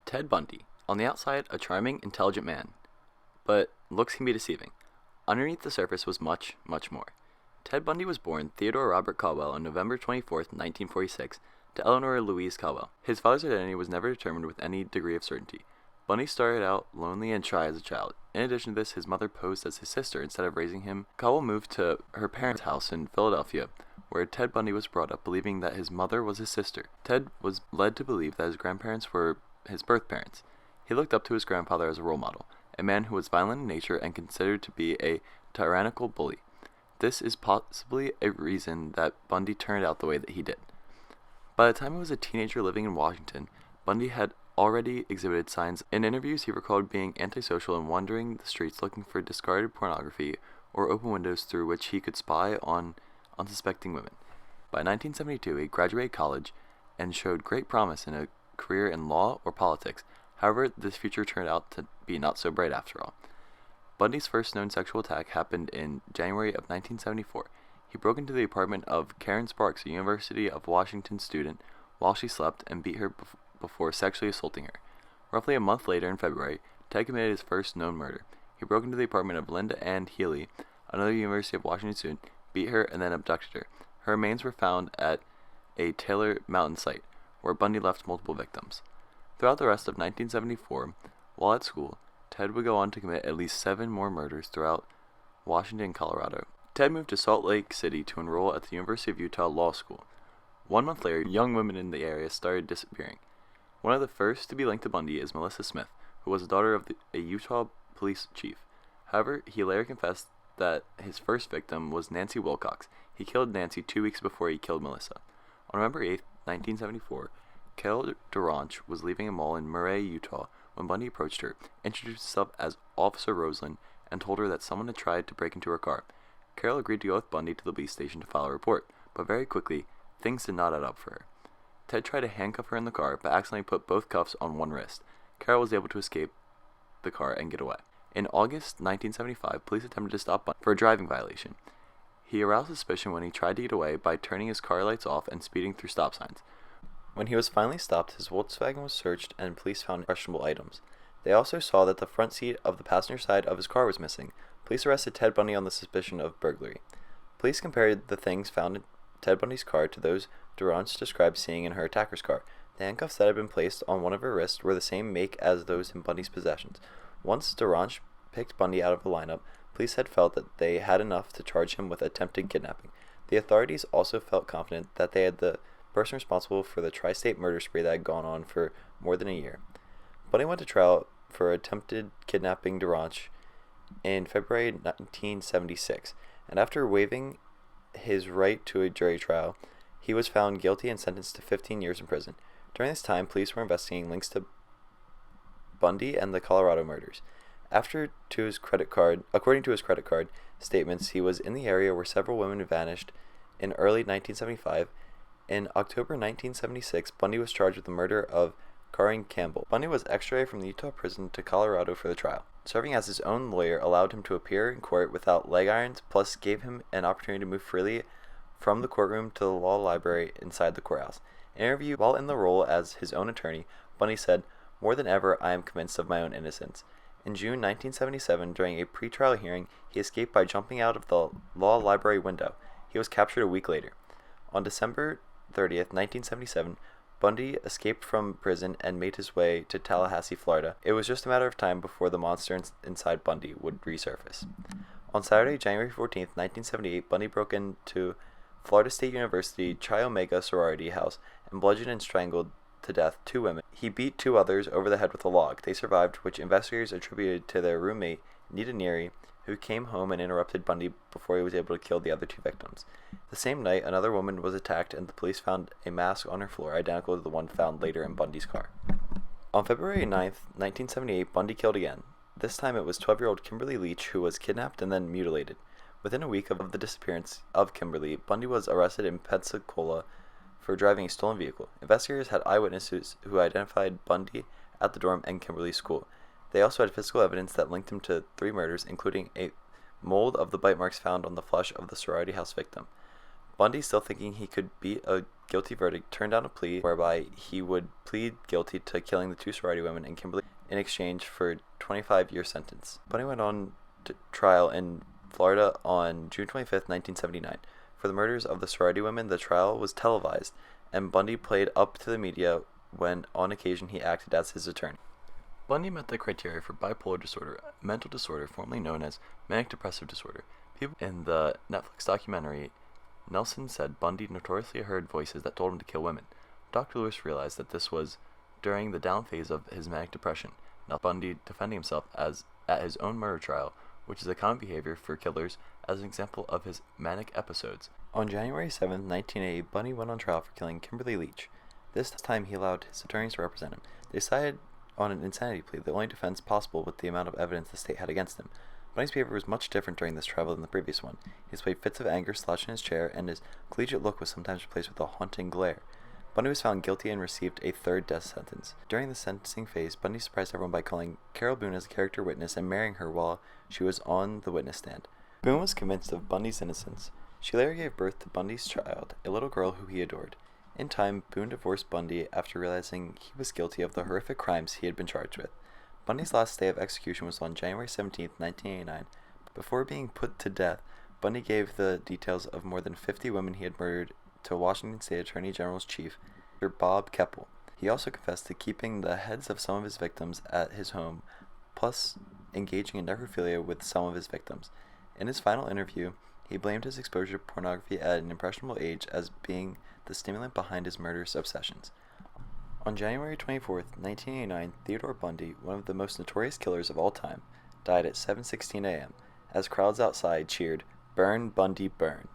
Ted Bundy. On the outside, a charming, intelligent man. But looks can be deceiving. Underneath the surface was much, much more. Ted Bundy was born Theodore Robert Caldwell on November 24th, 1946, to Eleanor Louise Caldwell. His father's identity was never determined with any degree of certainty. Bundy started out lonely and shy as a child. In addition to this, his mother posed as his sister instead of raising him. Caldwell moved to her parents' house in Philadelphia, where Ted Bundy was brought up believing that his mother was his sister. Ted was led to believe that his grandparents were his birth parents. He looked up to his grandfather as a role model, a man who was violent in nature and considered to be a tyrannical bully. This is possibly a reason that Bundy turned out the way that he did. By the time he was a teenager living in Washington, Bundy had already exhibited signs. In interviews, he recalled being antisocial and wandering the streets looking for discarded pornography or open windows through which he could spy on unsuspecting women. By 1972, he graduated college and showed great promise in a career in law or politics. However, this future turned out to be not so bright after all. Bundy's first known sexual attack happened in January of 1974. He broke into the apartment of Karen Sparks, a University of Washington student, while she slept and beat her before sexually assaulting her. Roughly a month later, in February, Ted committed his first known murder. He broke into the apartment of Linda Ann Healy, another University of Washington student, beat her, and then abducted her. Her remains were found at a Taylor Mountain site, where Bundy left multiple victims. Throughout the rest of 1974, while at school, Ted would go on to commit at least 7 more murders throughout Washington and Colorado. Ted moved to Salt Lake City to enroll at the University of Utah Law School. 1 month later, young women in the area started disappearing. One of the first to be linked to Bundy is Melissa Smith, who was the daughter of a Utah police chief. However, he later confessed that his first victim was Nancy Wilcox. He killed Nancy 2 weeks before he killed Melissa. On November 8, 1974, Carol Duranch was leaving a mall in Murray, Utah, when Bundy approached her, introduced himself as Officer Roseland, and told her that someone had tried to break into her car. Carol agreed to go with Bundy to the police station to file a report, but very quickly, things did not add up for her. Ted tried to handcuff her in the car, but accidentally put both cuffs on one wrist. Carol was able to escape the car and get away. In August 1975, police attempted to stop Bundy for a driving violation. He aroused suspicion when he tried to get away by turning his car lights off and speeding through stop signs. When he was finally stopped, his Volkswagen was searched and police found questionable items. They also saw that the front seat of the passenger side of his car was missing. Police arrested Ted Bundy on the suspicion of burglary. Police compared the things found in Ted Bundy's car to those Duranch described seeing in her attacker's car. The handcuffs that had been placed on one of her wrists were the same make as those in Bundy's possessions. Once Duranch picked Bundy out of the lineup, police had felt that they had enough to charge him with attempted kidnapping. The authorities also felt confident that they had the person responsible for the tri-state murder spree that had gone on for more than a year. Bundy went to trial for attempted kidnapping Duranch in February 1976, and after waiving his right to a jury trial, he was found guilty and sentenced to 15 years in prison. During this time, police were investigating links to Bundy and the Colorado murders. According to his credit card statements, he was in the area where several women vanished in early 1975. In October 1976, Bundy was charged with the murder of Karen Campbell. Bundy was extradited from the Utah prison to Colorado for the trial. Serving as his own lawyer allowed him to appear in court without leg irons, plus gave him an opportunity to move freely from the courtroom to the law library inside the courthouse. In an interview while in the role as his own attorney, Bundy said, "More than ever, I am convinced of my own innocence." In June 1977, during a pretrial hearing, he escaped by jumping out of the law library window. He was captured a week later. On December 30th, 1977, Bundy escaped from prison and made his way to Tallahassee, Florida. It was just a matter of time before the monster inside Bundy would resurface. On Saturday, January 14th, 1978, Bundy broke into Florida State University Chi Omega sorority house and bludgeoned and strangled to death 2 women. He beat 2 others over the head with a log. They survived, which investigators attributed to their roommate, Nita Neary, who came home and interrupted Bundy before he was able to kill the other 2 victims. The same night, another woman was attacked and the police found a mask on her floor, identical to the one found later in Bundy's car. On February 9th, 1978, Bundy killed again. This time it was 12-year-old Kimberly Leach who was kidnapped and then mutilated. Within a week of the disappearance of Kimberly, Bundy was arrested in Pensacola for driving a stolen vehicle. Investigators had eyewitnesses who identified Bundy at the dorm and Kimberly's school. They also had physical evidence that linked him to 3 murders, including a mold of the bite marks found on the flesh of the sorority house victim. Bundy, still thinking he could beat a guilty verdict, turned down a plea whereby he would plead guilty to killing the two sorority women and Kimberly in exchange for a 25-year sentence. Bundy went on to trial in Florida on June 25, 1979. For the murders of the sorority women, the trial was televised, and Bundy played up to the media when, on occasion, he acted as his attorney. Bundy met the criteria for bipolar disorder, a mental disorder formerly known as manic depressive disorder. People in the Netflix documentary, Nelson said Bundy notoriously heard voices that told him to kill women. Dr. Lewis realized that this was during the down phase of his manic depression. Now Bundy defending himself at his own murder trial, which is a common behavior for killers, as an example of his manic episodes. On January 7, 1980, Bundy went on trial for killing Kimberly Leach. This time he allowed his attorneys to represent him. They decided on an insanity plea, the only defense possible with the amount of evidence the state had against him. Bundy's behavior was much different during this trial than the previous one. He displayed fits of anger, slouched in his chair, and his collegiate look was sometimes replaced with a haunting glare. Bundy was found guilty and received a third death sentence. During the sentencing phase, Bundy surprised everyone by calling Carol Boone as a character witness and marrying her while she was on the witness stand. Boone was convinced of Bundy's innocence. She later gave birth to Bundy's child, a little girl who he adored. In time, Boone divorced Bundy after realizing he was guilty of the horrific crimes he had been charged with. Bundy's last day of execution was on January 17, 1989. Before being put to death, Bundy gave the details of more than 50 women he had murdered to Washington State Attorney General's chief, Bob Keppel. He also confessed to keeping the heads of some of his victims at his home, plus engaging in necrophilia with some of his victims. In his final interview, he blamed his exposure to pornography at an impressionable age as being the stimulant behind his murderous obsessions. On January 24, 1989, Theodore Bundy, one of the most notorious killers of all time, died at 7:16 a.m. as crowds outside cheered, "Burn, Bundy, burn."